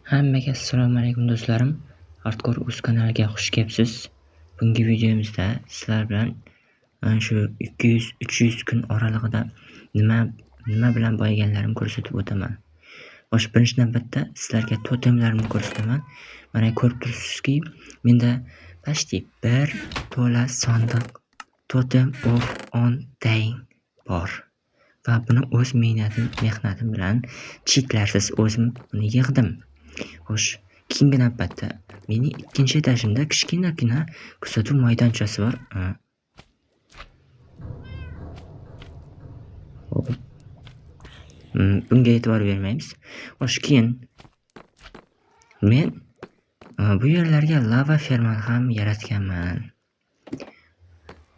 Hammaga assalomu alaykum do'stlarim. Hardcore o'z kanaliga xush kelibsiz. Bugungi videomizda sizlar bilan shu 200-300 kun oralig'ida nima bilan boyiganlarimni ko'rsatib o'taman. Xo'sh, birinchi navbatda sizlarga totemlarimni ko'rsataman. Mana ko'rib turibsizki, menda почти 1 to'la sondiq Totem of Undying bor. Va buni o'z mehnatim bilan cheatlarsiz o'zim buni yig'dim. Xo'sh, keyingi navbatda mening ikkinchi etajimda kichkinagina kuzatuv maydonchasi bor. Bunga e'tibor bermaymiz. Xo'sh, keyin men bu yerlarga lava fermani ham yaratganman.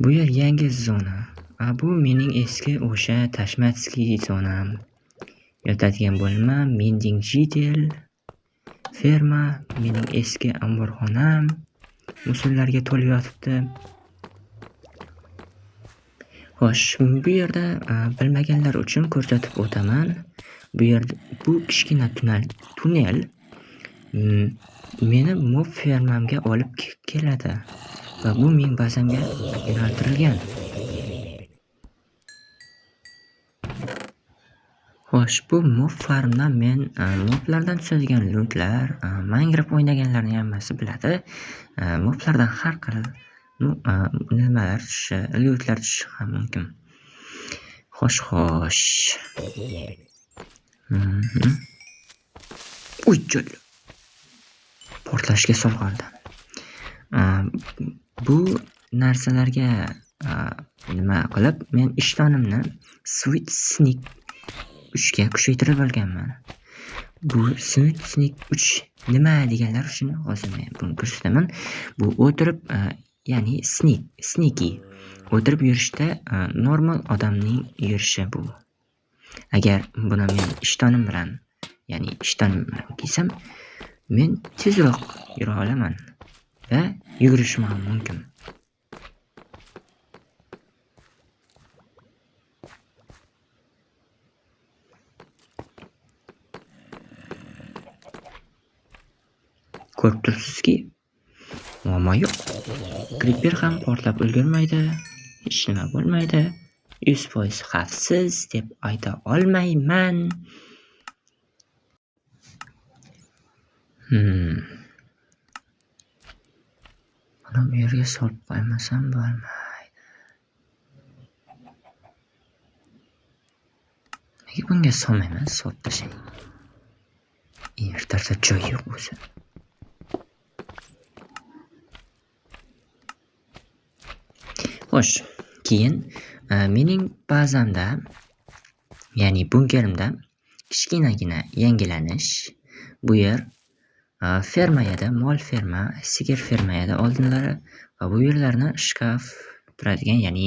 Bu yer yangi zona. Bu mening eski o'sha Tashmatskiy zonam. Yotadigan bo'lma, mending jitel ferma, mening eski omborxonam musullarga to'lib yotibdi. Xo'sh, bu yerda bilmaganlar uchun ko'rsatib o'taman. Bu kichkina tunnel meni mob fermamga olib keladi va bu men bazamga yo'naltirilgan. Xo'sh, bu mob farmdan men moblardan tushadigan lootlar, Minecraft o'ynaganlarning hammasi biladi. Moblardan har xil nimalar tushishi, lootlar tushishi ham mumkin. Xo'sh. Uy, jo'l. Portlashga solg'oldi. Bu narsalarga nima qilib men ishtonimni Sweet Sneak 3 ga kuchaytirib olganman. Bu Sweet Sneak 3 nima deganlar uchun hozir men buni ko'rsataman. Bu o'tirib, ya'ni sneaky o'tirib yurishda normal odamning yurishi bu. Agar buni men ishtonim bilan kiysam, men tezroq yura olaman va yugurishim ham mumkin. Ko'rib turibsizki, muammo yo'q. Creeper ham portlab ulgurmaydi, hech nima bo'lmaydi. 100% xavfsiz deb ayta olmayman. Buni bu yerga solib qo'ymasam bo'lmaydi. Nega bunga solmayman? Solib tashlang. Invertorda joy yo'q o'zi. Xo'sh, keyin mening bazamda, ya'ni bunkerimda kichkinagina yangilanish. Bu yer fermayada, mol ferma, sigir fermayada oldinlari va bu yerlarni shkaf turadigan, ya'ni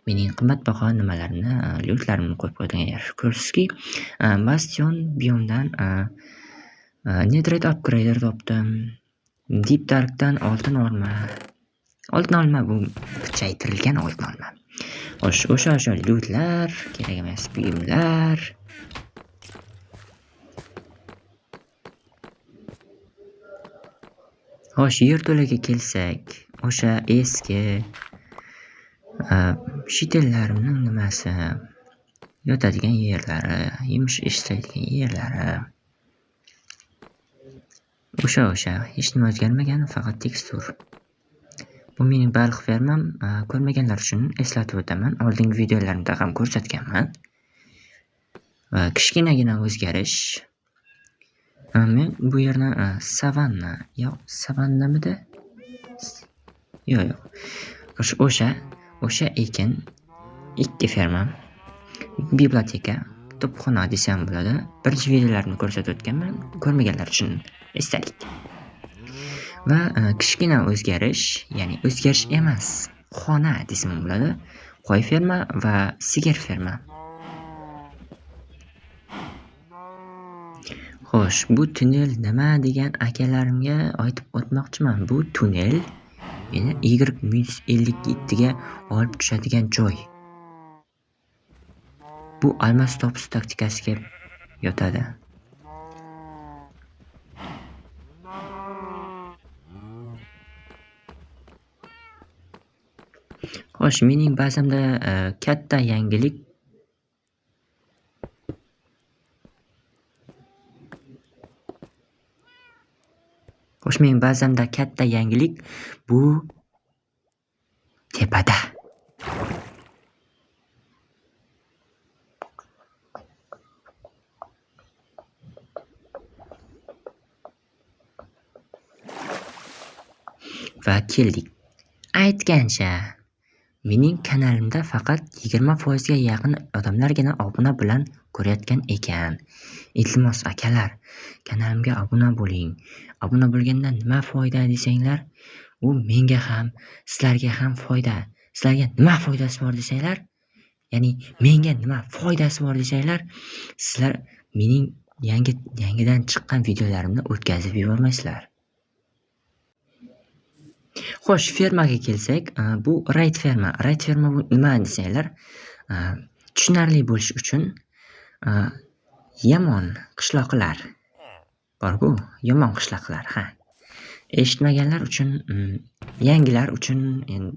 mening qimmatbaho nimalarimni, lootlarimni qo'yib qo'ygan yer. Ko'rsizki, Bastion biomdan Netherite upgrader topdim. Deep Darkdan oltin olma bu kuchaytirilgan oltin olma. Xo'sh, o'sha lootlar, kerak emas buyumlar. Xo'sh, yerto'laga kelsak, o'sha eski shitellarimning nimasi, yotadigan yerlari, yumush ishlaydigan yerlari. O'sha hech nima o'zgarmagan, faqat tekstur. Bu mening baliq fermam. Ko'rmaganlar uchun eslatib o'taman. Oldingi videolarimda ham ko'rsatganman. Va kichkinagina o'zgarish. Men bu yerni savannamidi? Yo'q. O'sha ekin 2 fermam, biblioteka, kitobxona desam bo'ladi. Birinchi videolarimni ko'rsatib o'tganman. Ko'rmaganlar uchun esdalik. Va kichkina o'zgarish, ya'ni o'zgarish emas, xona desam bo'ladi. Qo'y ferma va sigir ferma. Xo'sh, bu tunnel nima degan akalarimga aytib o'tmoqchiman. Bu tunnel meni Y-57 ga olib tushadigan joy. Bu almas topish taktikasiga yotadi. Xo'sh, mening bazamda katta yangilik bu tepada. Va keldik. Aytgancha, mening kanalimda faqat 20% ga yaqin odamlargina obuna bilan ko'rayotgan ekan. Iltimos akalar, kanalimga obuna bo'ling. Obuna bo'lganda nima foyda desanglar, u menga ham, sizlarga ham foyda. Sizlarga nima foydasi bor desanglar, ya'ni menga nima foydasi bor desanglar, sizlar mening yangidan chiqqan videolarimni o'tkazib yubormaysizlar. Xo'sh, fermaga kelsak, bu rayd ferma. Rayd ferma bu nima desanglar, tushunarli bo'lish uchun yomon qishloqlar bor-ku, yomon qishloqlar, eshitmaganlar uchun, yangilar uchun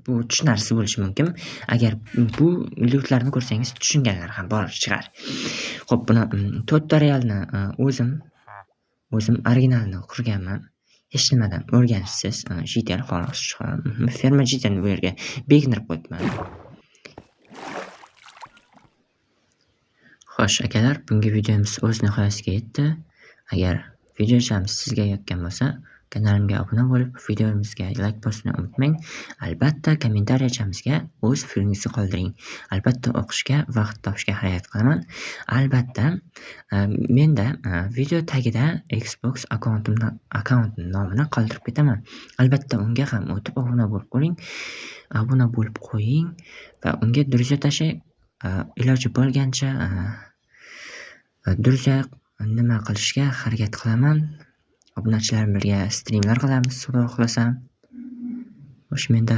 bu tushunarsiz bo'lishi mumkin. Agar bu videolarni ko'rsangiz tushunganlar ham bor chiqar. Xo'p, buni tutorialni o'zim originalni qurganman. Hech nimadan o'rganishsiz, GTL xolos. Ferma GTL bu yerga beginner qo'yibman. Xo'sh, akalar, bungi videomiz o'z nihoyasiga yetdi. Agar videochamiz sizga yoqqan bo'lsa, kanalimga obuna bo'lib, videomizga like bosishni unutmang. Albatta, kommentariyachamizga o'z fikringizni qoldiring. Albatta, o'qishga vaqt topishga harakat qilaman. Albatta, menda video tagida Xbox akkauntim nomini qoldirib ketaman. Albatta, unga ham o'tib obuna bo'lib qo'ying. Obuna bo'lib qo'ying va unga druza tashlang. Iloji bo'lgancha druza nima qilishga harakat qilaman. Obunachilar birga streamlar qilamiz, xudo xohlasa. Xo'sh, menda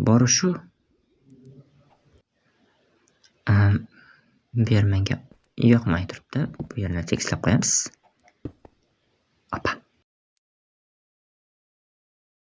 bori shu. Bu yer menga yoqmay turibdi. Bu yerni tekislab qo'yamiz.